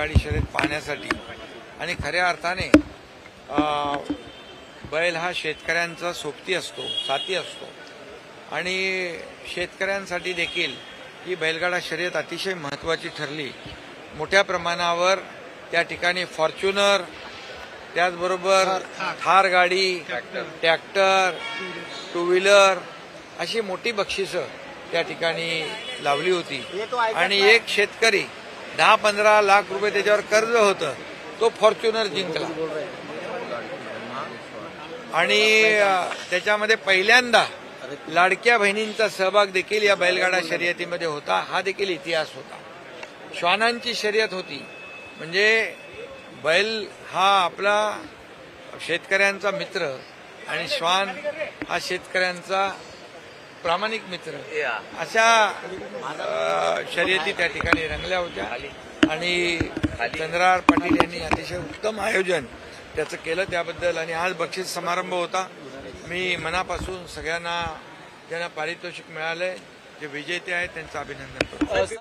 बैलगाडी शर्यत पाहण्यासाठी आणि खऱ्या अर्थाने बैल हा शेतकऱ्यांचा सोबती असतो, साथी असतो आणि शेतकऱ्यांसाठी देखील ही बैलगाडा शर्यत अतिशय महत्त्वाची ठरली। मोठ्या प्रमाणावर त्या ठिकाणी फॉर्च्युनर, त्याचबरोबर थार गाडी, ट्रॅक्टर, टू व्हीलर अशी मोठी बक्षिसं त्या ठिकाणी लावली होती आणि एक शेतकरी 10-15 लाख रुपये त्याच्यावर कर्ज होतं, तो फॉर्च्युनर जिंकला आणि त्याच्यामध्ये पहिल्यांदा लाडक्या बहिणींचा सहभाग देखील या बैलगाडा शर्यतीमध्ये होता। हा देखील इतिहास होता। श्वानांची शर्यत होती, म्हणजे बैल हा आपला शेतकऱ्यांचा मित्र आणि श्वान हा शेतकऱ्यांचा प्रामाणिक मित्र, अशा शर्यती त्या ठिकाणी रंगल्या होत्या आणि चंद्रहार पाटील यांनी अतिशय उत्तम आयोजन त्याचं केलं त्याबद्दल। आणि आज बक्षीस समारंभ होता। मी मनापासून सगळ्यांना ज्यांना पारितोषिक मिळालंय, जे विजेते आहेत त्यांचं अभिनंदन करतो।